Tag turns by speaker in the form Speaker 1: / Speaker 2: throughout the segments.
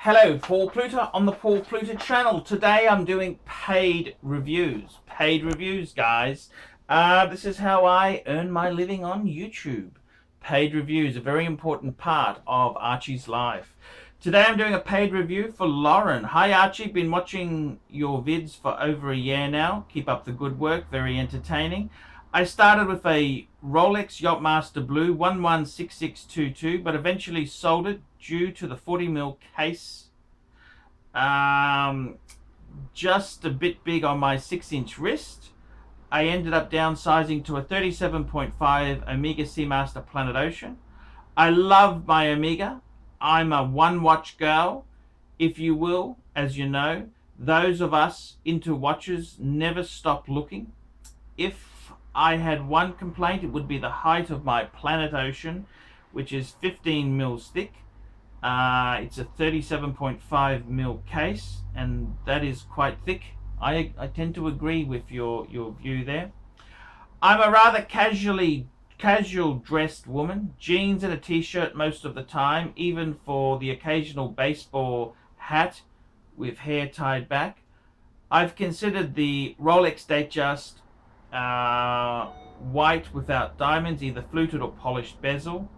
Speaker 1: Hello, Paul Pluta on the Paul Pluta channel. Today I'm doing paid reviews. Paid reviews, guys. This is how I earn my living on YouTube. Paid reviews, a very important part of Archie's life. Today I'm doing a paid review for Lauren. Hi Archie, been watching your vids for over a year now. Keep up the good work, very entertaining. I started with a Rolex Yachtmaster Blue 116622, but eventually sold it due to the 40mm case. Just a bit big on my 6-inch wrist. I ended up downsizing to a 37.5 Omega Seamaster Planet Ocean. I love my Omega. I'm a one-watch girl, if you will, as you know. Those of us into watches never stop looking. If I had one complaint, it would be the height of my Planet Ocean, which is 15 mils thick. It's a 37.5mm case, and that is quite thick. I tend to agree with your view there. I'm a rather casual dressed woman, jeans and a t-shirt most of the time, even for the occasional baseball hat with hair tied back. I've considered the Rolex Datejust white without diamonds, either fluted or polished bezel.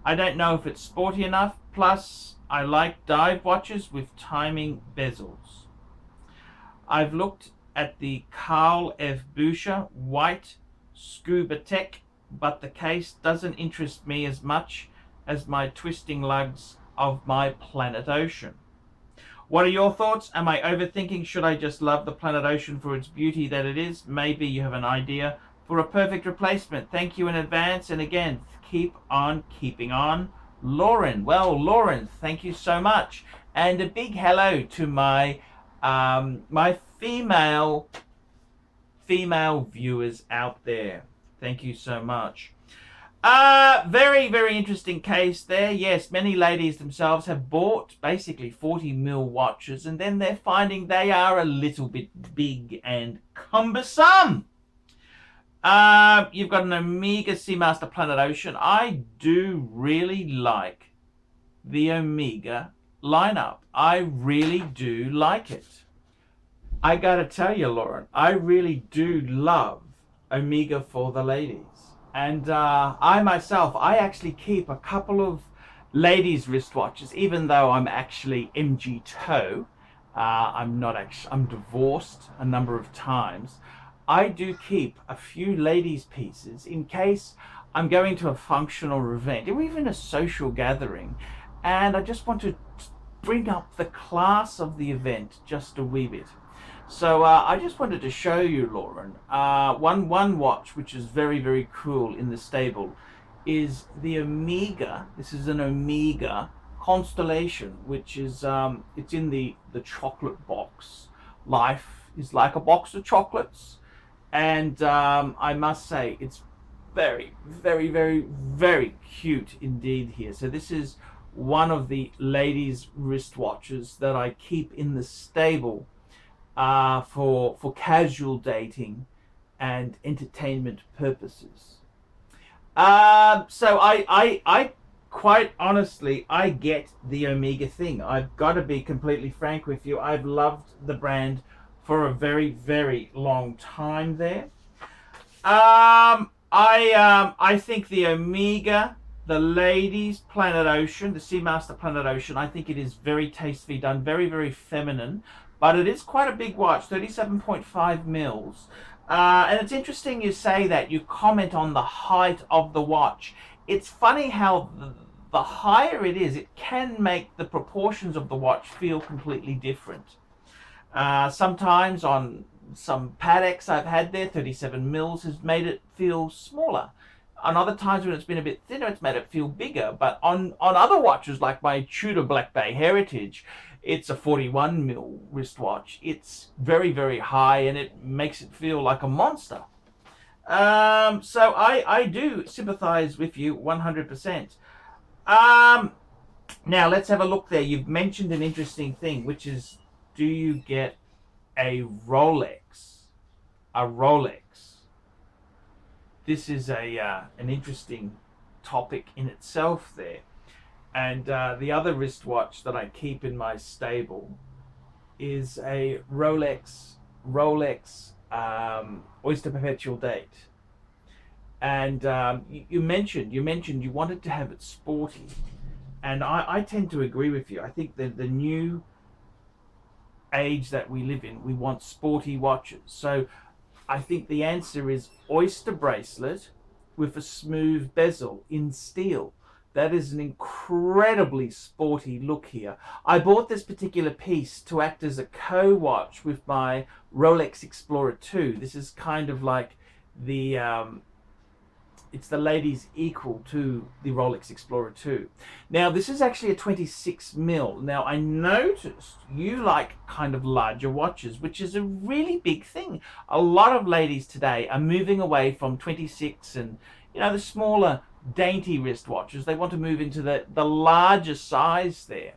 Speaker 1: I don't know if it's sporty enough, plus I like dive watches with timing bezels. I've looked at the Carl F. Boucher white Scuba Tech, but the case doesn't interest me as much as my twisting lugs of my Planet Ocean. What are your thoughts? Am I overthinking? Should I just love the Planet Ocean for its beauty that it is? Maybe you have an idea for a perfect replacement. Thank you in advance, and again, keep on keeping on. Lauren. Well, Lauren, thank you so much. And a big hello to my my female viewers out there. Thank you so much. Very interesting case there. Yes, many ladies themselves have bought basically 40mm watches, and then they're finding they are a little bit big and cumbersome. You've got an Omega Seamaster Planet Ocean. I do really like the Omega lineup. I really do like it. I gotta tell you, Lauren, I really do love Omega for the ladies. And I myself, I actually keep a couple of ladies' wristwatches, even though I'm actually MG toe. I'm divorced a number of times. I do keep a few ladies' pieces in case I'm going to a functional event or even a social gathering, and I just want to bring up the class of the event just a wee bit. So I just wanted to show you, Lauren, one watch which is very cool in the stable is the Omega. This is an Omega Constellation, which is it's in the chocolate box. Life is like a box of chocolates, and I must say it's very cute indeed here. So this is one of the ladies' wristwatches that I keep in the stable for casual dating and entertainment purposes. So I quite honestly, I get the Omega thing. I've got to be completely frank with you. I've loved the brand for a very long time there. I think the Omega, the ladies Planet Ocean, the Seamaster Planet Ocean, I think it is very tastefully done, very feminine, but it is quite a big watch, 37.5 mils. And it's interesting you say that, you comment on the height of the watch. It's funny how the higher it is, it can make the proportions of the watch feel completely different. Sometimes on some Pateks I've had there, 37 mils has made it feel smaller. On other times when it's been a bit thinner, it's made it feel bigger. But on other watches, like my Tudor Black Bay Heritage, it's a 41mm wristwatch. It's very high, and it makes it feel like a monster. So I do sympathize with you 100%. Now let's have a look there. You've mentioned an interesting thing, which is, do you get a Rolex? A Rolex. This is an interesting topic in itself there. And the other wristwatch that I keep in my stable is a Rolex Oyster Perpetual Date. And you mentioned you wanted to have it sporty, and I tend to agree with you. I think that the new age that we live in, we want sporty watches. So I think the answer is oyster bracelet with a smooth bezel in steel. That is an incredibly sporty look here. I bought this particular piece to act as a co-watch with my Rolex Explorer 2. This is kind of like the it's the ladies equal to the Rolex Explorer 2. Now this is actually a 26mm. Now I noticed you like kind of larger watches, which is a really big thing. A lot of ladies today are moving away from 26 and the smaller dainty wristwatches. They want to move into the larger size there.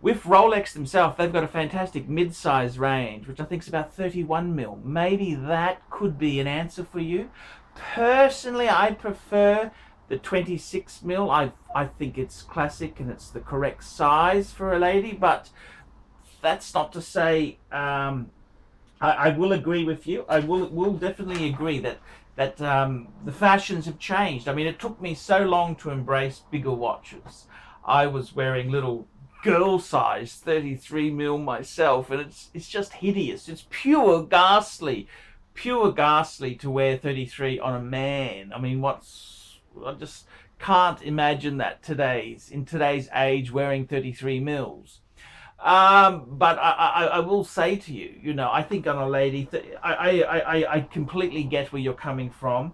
Speaker 1: With Rolex themselves, they've got a fantastic mid-size range, which I think is about 31mm. Maybe that could be an answer for you. Personally, I prefer the 26mm. I think it's classic and it's the correct size for a lady, but that's not to say I will agree with you. I will definitely agree that the fashions have changed. I mean, it took me so long to embrace bigger watches. I was wearing little girl size 33mm myself, and it's just hideous. It's pure ghastly to wear 33 on a man. I mean, I just can't imagine that in today's age wearing 33mm. But I will say to you, I think on a lady, I completely get where you're coming from.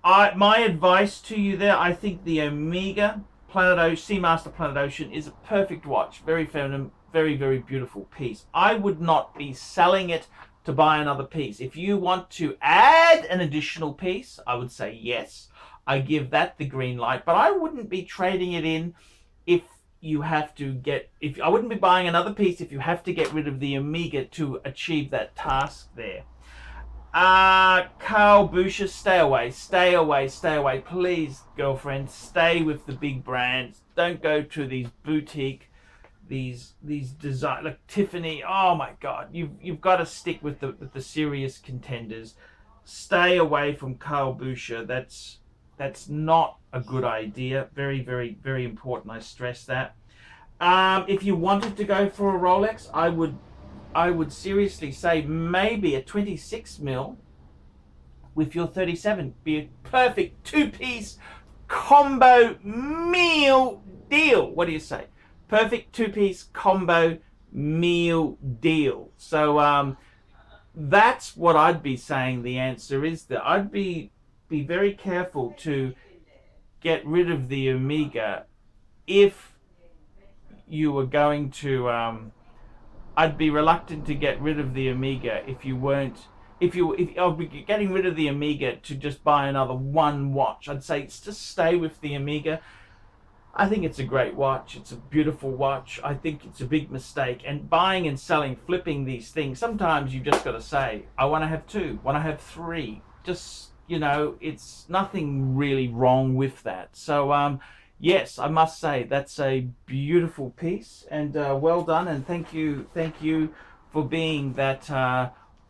Speaker 1: My advice to you there, I think the Omega Seamaster Planet Ocean is a perfect watch. Very feminine, very, very beautiful piece. I would not be selling it to buy another piece. If you want to add an additional piece, I would say yes. I give that the green light, but I wouldn't be trading it in if I wouldn't be buying another piece if you have to get rid of the Omega to achieve that task there. Carl Boucher, stay away. Please, girlfriend, stay with the big brands. Don't go to these boutique, these design, like Tiffany. Oh my God, you've got to stick with the serious contenders. Stay away from Carl Boucher. That's not a good idea. Very, very, very important. I stress that. If you wanted to go for a Rolex, I would seriously say maybe a 26mm with your 37 be a perfect two-piece combo meal deal. What do you say? Perfect two-piece combo meal deal. So that's what I'd be saying. The answer is that I'd be very careful to get rid of the Omega if you were going to I'd be reluctant to get rid of the Omega if I'll be getting rid of the Omega to just buy another one watch. I'd say just stay with the Omega. I think it's a great watch. It's a beautiful watch. I think it's a big mistake. And buying and selling, flipping these things, sometimes you've just got to say, I want to have two, want to have three. Just, it's nothing really wrong with that. So, yes, I must say that's a beautiful piece, and well done, and thank you for being that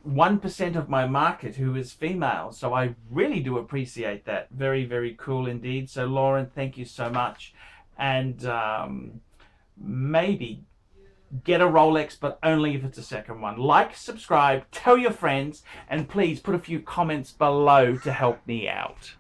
Speaker 1: 1% of my market who is female. So I really do appreciate that. Very, very cool indeed. So Lauren, thank you so much, and maybe get a Rolex, but only if it's a second one. Like, subscribe, tell your friends, and please put a few comments below to help me out.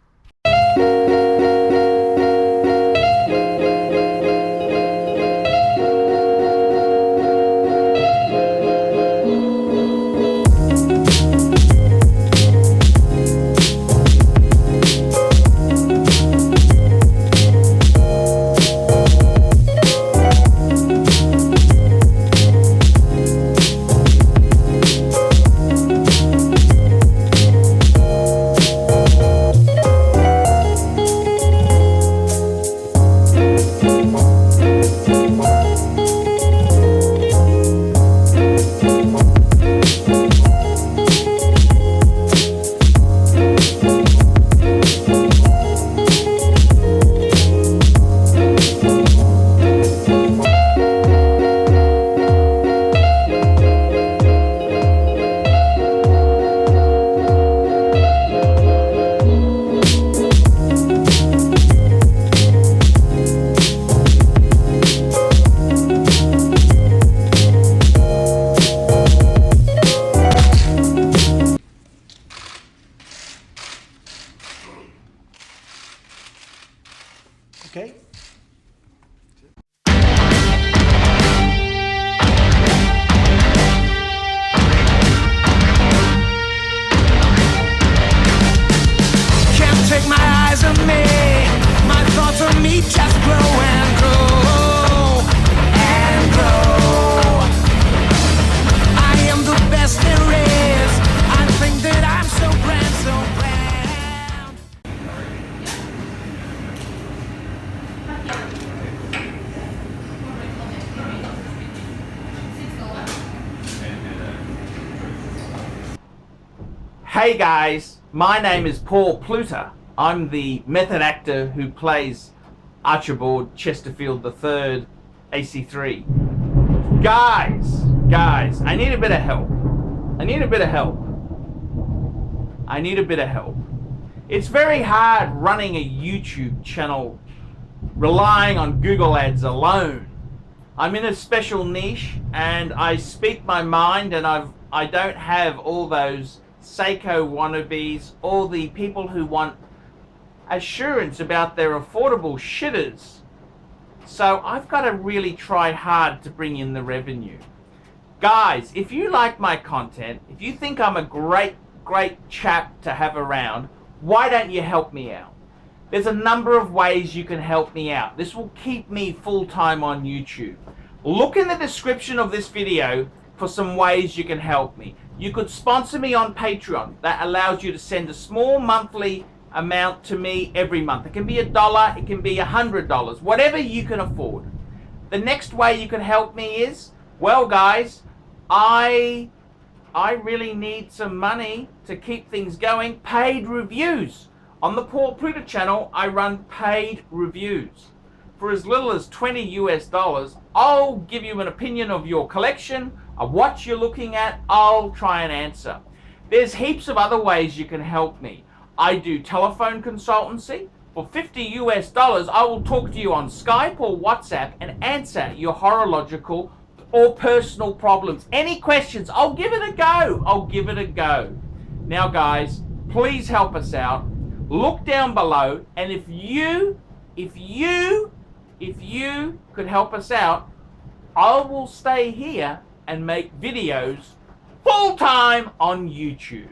Speaker 1: Hey guys, my name is Paul Pluta. I'm the method actor who plays Archibald Chesterfield III, AC3. Guys, I need a bit of help. It's very hard running a YouTube channel relying on Google Ads alone. I'm in a special niche and I speak my mind, and I don't have all those Seiko wannabes, all the people who want assurance about their affordable shitters. So I've got to really try hard to bring in the revenue. Guys, if you like my content, if you think I'm a great chap to have around, why don't you help me out? There's a number of ways you can help me out. This will keep me full-time on YouTube. Look in the description of this video for some ways you can help me. You could sponsor me on Patreon. That allows you to send a small monthly amount to me every month. It can be $1, it can be $100, whatever you can afford. The next way you can help me is, well guys, I really need some money to keep things going. Paid reviews. On the Paul Pluta channel, I run paid reviews. For as little as $20 US, I'll give you an opinion of your collection, of what you're looking at. I'll try and answer. There's heaps of other ways you can help me. I do telephone consultancy. For $50 US, I will talk to you on Skype or WhatsApp and answer your horological or personal problems. Any questions, I'll give it a go. Now guys, please help us out. Look down below, and if you could help us out, I will stay here and make videos full time on YouTube.